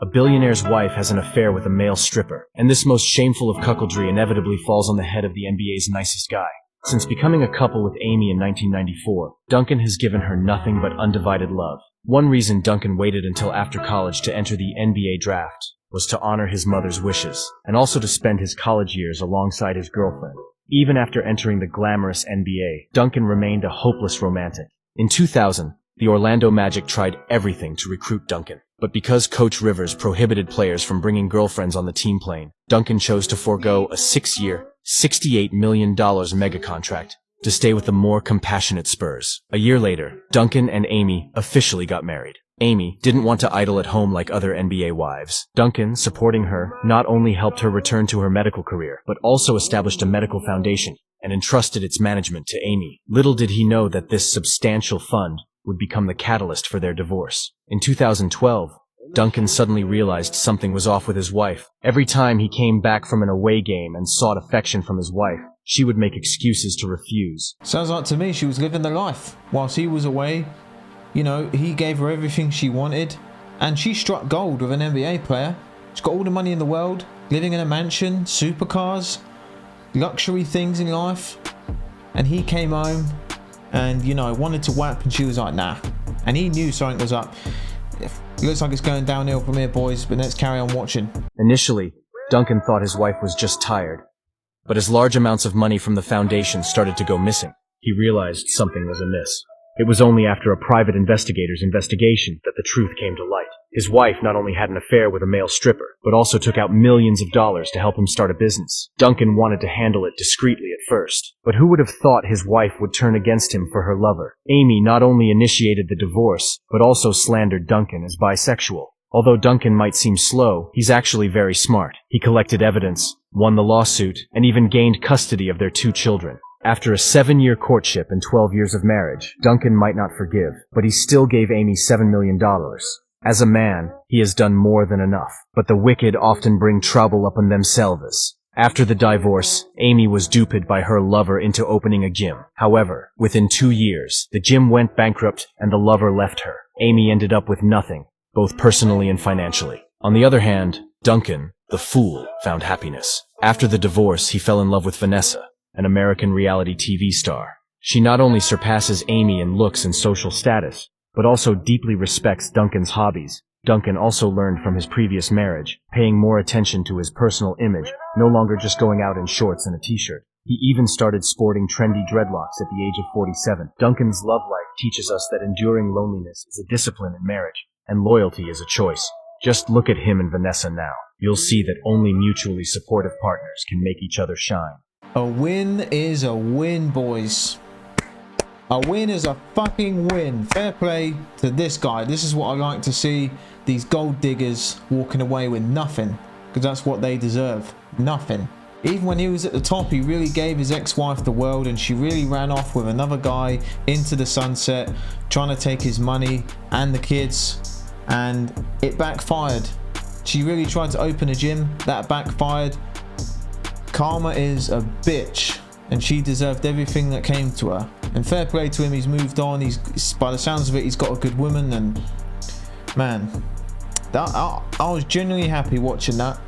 A billionaire's wife has an affair with a male stripper, and this most shameful of cuckoldry inevitably falls on the head of the NBA's nicest guy. Since becoming a couple with Amy in 1994, Duncan has given her nothing but undivided love. One reason Duncan waited until after college to enter the NBA draft was to honor his mother's wishes, and also to spend his college years alongside his girlfriend. Even after entering the glamorous NBA, Duncan remained a hopeless romantic. In 2000, the Orlando Magic tried everything to recruit Duncan. But because Coach Rivers prohibited players from bringing girlfriends on the team plane, Duncan chose to forego a 6-year, $68 million mega contract to stay with the more compassionate Spurs. A year later, Duncan and Amy officially got married. Amy didn't want to idle at home like other NBA wives. Duncan, supporting her, not only helped her return to her medical career, but also established a medical foundation and entrusted its management to Amy. Little did he know that this substantial fund would become the catalyst for their divorce. In 2012, Duncan suddenly realized something was off with his wife. Every time he came back from an away game and sought affection from his wife, she would make excuses to refuse. Sounds like to me she was living the life. Whilst he was away, you know, he gave her everything she wanted, and she struck gold with an NBA player. She's got all the money in the world, living in a mansion, supercars, luxury things in life, and he came home and, you know, wanted to whap, and she was like, nah. And he knew something was up. It looks like it's going downhill from here, boys, but let's carry on watching. Initially, Duncan thought his wife was just tired, but as large amounts of money from the foundation started to go missing, he realized something was amiss. It was only after a private investigator's investigation that the truth came to light. His wife not only had an affair with a male stripper, but also took out millions of dollars to help him start a business. Duncan wanted to handle it discreetly at first, but who would have thought his wife would turn against him for her lover? Amy not only initiated the divorce, but also slandered Duncan as bisexual. Although Duncan might seem slow, he's actually very smart. He collected evidence, won the lawsuit, and even gained custody of their 2 children. After a 7-year courtship and 12 years of marriage, Duncan might not forgive, but he still gave Amy $7 million. As a man, he has done more than enough, but the wicked often bring trouble upon themselves. After the divorce, Amy was duped by her lover into opening a gym. However, within 2 years, the gym went bankrupt and the lover left her. Amy ended up with nothing, both personally and financially. On the other hand, Duncan, the fool, found happiness. After the divorce, he fell in love with Vanessa, an American reality TV star. She not only surpasses Amy in looks and social status, but also deeply respects Duncan's hobbies. Duncan also learned from his previous marriage, paying more attention to his personal image, no longer just going out in shorts and a t-shirt. He even started sporting trendy dreadlocks at the age of 47. Duncan's love life teaches us that enduring loneliness is a discipline in marriage, and loyalty is a choice. Just look at him and Vanessa now. You'll see that only mutually supportive partners can make each other shine. A win is a win, boys. A win is a fucking win. Fair play to this guy. This is what I like to see. These gold diggers walking away with nothing, because that's what they deserve. Nothing. Even when he was at the top, he really gave his ex-wife the world, and she really ran off with another guy into the sunset, trying to take his money and the kids, and it backfired. She really tried to open a gym. That backfired. Karma is a bitch, and she deserved everything that came to her. And fair play to him, he's moved on. He's, by the sounds of it, he's got a good woman, and man, I was genuinely happy watching that.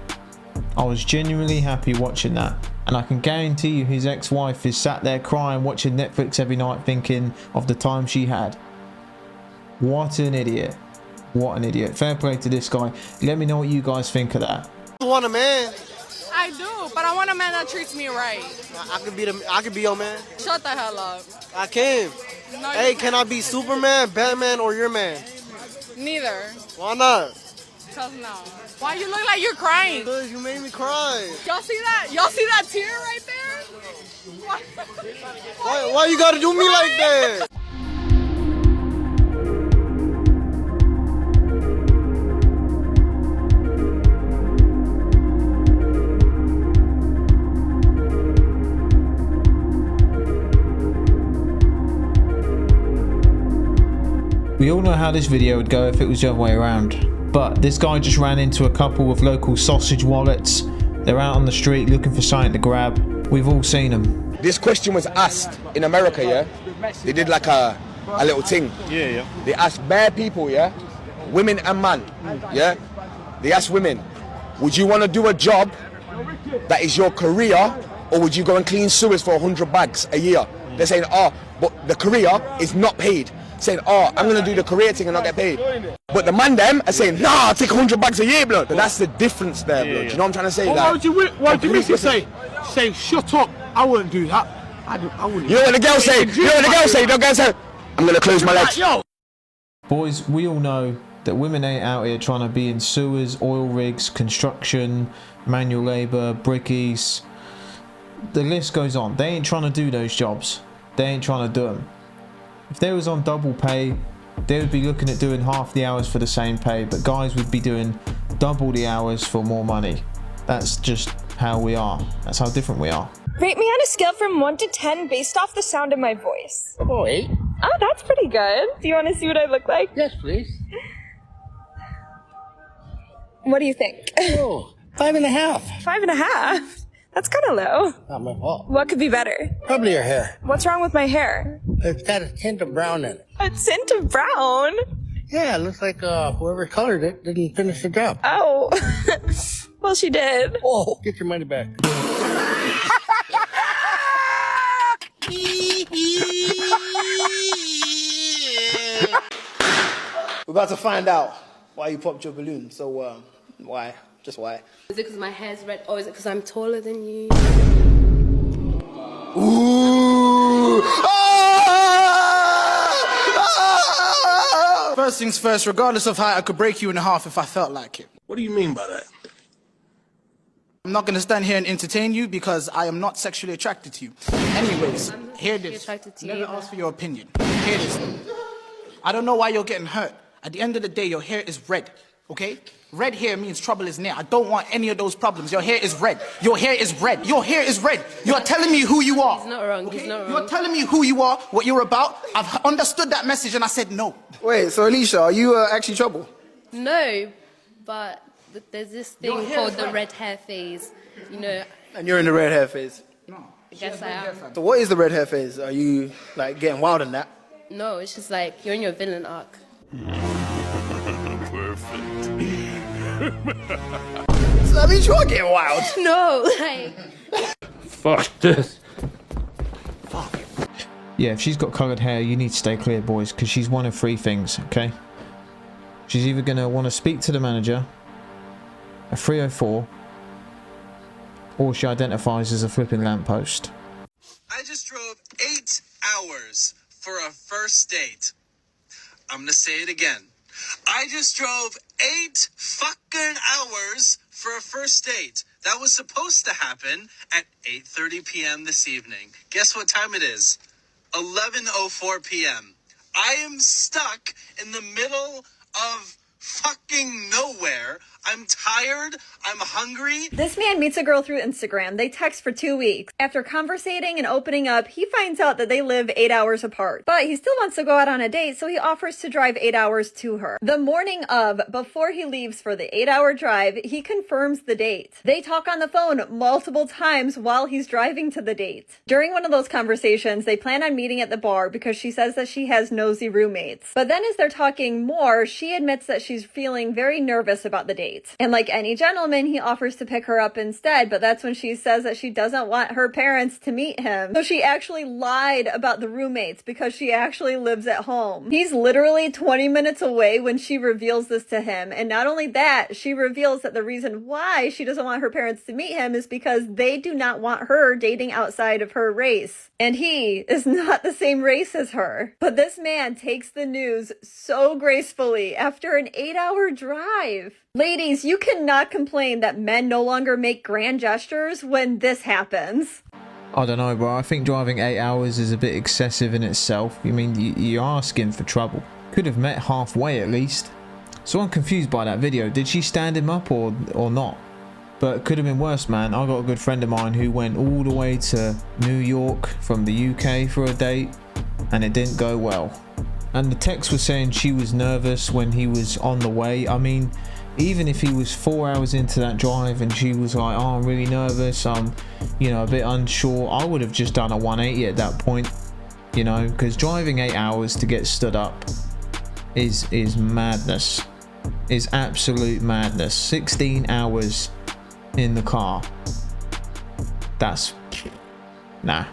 I was genuinely happy watching that. And I can guarantee you his ex-wife is sat there crying, watching Netflix every night, thinking of the time she had. What an idiot. What an idiot. Fair play to this guy. Let me know what you guys think of that. You want a man? I do, but I want a man that treats me right. I could be your man. Shut the hell up. I can. No, Hey, can I be Superman, Batman, or your man? Neither. Why not? Cause no. Why you look like you're crying? Because you made me cry. Y'all see that? Y'all see that tear right there? Why you gotta do me like that? We all know how this video would go if it was the other way around, but this guy just ran into a couple of local sausage wallets. They're out on the street looking for something to grab. We've all seen them. This question was asked in America, yeah? They did like a little thing. Yeah. They asked bare people, yeah? Women and man, yeah? They ask women, would you want to do a job that is your career, or would you go and clean sewers for 100 bags a year? They're saying, oh, but the career is not paid. Saying, oh, I'm going to do the career thing and not get paid. But the man them are saying, nah, I'll take 100 bags a year, blood. But that's the difference there, blood. Do you know what I'm trying to say? Well, why would you miss it say, shut up, I wouldn't do that. I wouldn't. You know what the girl say? You know what the girl say? The girl say, I'm going to close my legs. Yo. Boys, we all know that women ain't out here trying to be in sewers, oil rigs, construction, manual labour, brickies. The list goes on. They ain't trying to do those jobs. They ain't trying to do them. If they was on double pay, they would be looking at doing half the hours for the same pay, but guys would be doing double the hours for more money. That's just how we are. That's how different we are. Rate me on a scale from 1 to 10 based off the sound of my voice. Oh, 8. Oh, that's pretty good. Do you want to see what I look like? Yes, please. What do you think? Oh, 5.5. 5.5? That's kind of low. Not my fault. What could be better? Probably your hair. What's wrong with my hair? It's got a tint of brown in it. A tint of brown? Yeah, it looks like whoever colored it didn't finish the job. Oh. Well, she did. Oh, get your money back. We're about to find out why you popped your balloon. So, why? Just why? Is it because my hair's red, or is it because I'm taller than you? Ooh! First things first, regardless of height, I could break you in half if I felt like it. What do you mean by that? I'm not going to stand here and entertain you because I am not sexually attracted to you. Anyways, here it is. Attracted to Never you, asked for your opinion. Here it is. I don't know why you're getting hurt. At the end of the day, your hair is red, okay? Red hair means trouble is near. I don't want any of those problems. Your hair is red. Your hair is red. Your hair is red. You are telling me who you are. He's not wrong. Okay? He's not wrong. You are telling me who you are, what you're about. I've understood that message and I said no. Wait, so Alicia, are you actually trouble? No, but there's this thing called the red hair phase. You know, And you're in the red hair phase. No. I guess I am. So what is the red hair phase? Are you like getting wild in that? No, it's just like you're in your villain arc. So that means you're getting wild. No, like... Fuck this. Yeah, if she's got coloured hair, you need to stay clear, boys, because she's one of 3 things, okay? She's either going to want to speak to the manager, a 304, or she identifies as a flipping lamppost. I just drove 8 hours for a first date. I'm gonna say it again. I just drove 8 fucking hours for a first date. That was supposed to happen at 8:30 p.m. this evening. Guess what time it is? 11:04 p.m. I am stuck in the middle of fucking nowhere. I'm tired. I'm hungry. This man meets a girl through Instagram. They text for 2 weeks. After conversating and opening up, he finds out that they live 8 hours apart. But he still wants to go out on a date, so he offers to drive 8 hours to her. The morning of, before he leaves for the 8-hour drive, he confirms the date. They talk on the phone multiple times while he's driving to the date. During one of those conversations, they plan on meeting at the bar because she says that she has nosy roommates. But then as they're talking more, she admits that she's feeling very nervous about the date. And like any gentleman, he offers to pick her up instead, but that's when she says that she doesn't want her parents to meet him. So she actually lied about the roommates because she actually lives at home. He's literally 20 minutes away when she reveals this to him. And not only that, she reveals that the reason why she doesn't want her parents to meet him is because they do not want her dating outside of her race. And he is not the same race as her. But this man takes the news so gracefully after an 8-hour drive. Ladies, you cannot complain that men no longer make grand gestures when this happens. I don't know, bro. I think driving 8 hours is a bit excessive in itself. I mean, you're asking for trouble. Could have met halfway at least. So I'm confused by that video. Did she stand him up or not? But it could have been worse, man. I got a good friend of mine who went all the way to New York from the UK for a date, and it didn't go well. And the text was saying she was nervous when he was on the way. I mean, even if he was 4 hours into that drive and she was like, oh, I'm really nervous, I'm, you know, a bit unsure, I would have just done a 180 at that point, you know, because driving 8 hours to get stood up is madness. is absolute madness. 16 hours in the car. That's... nah.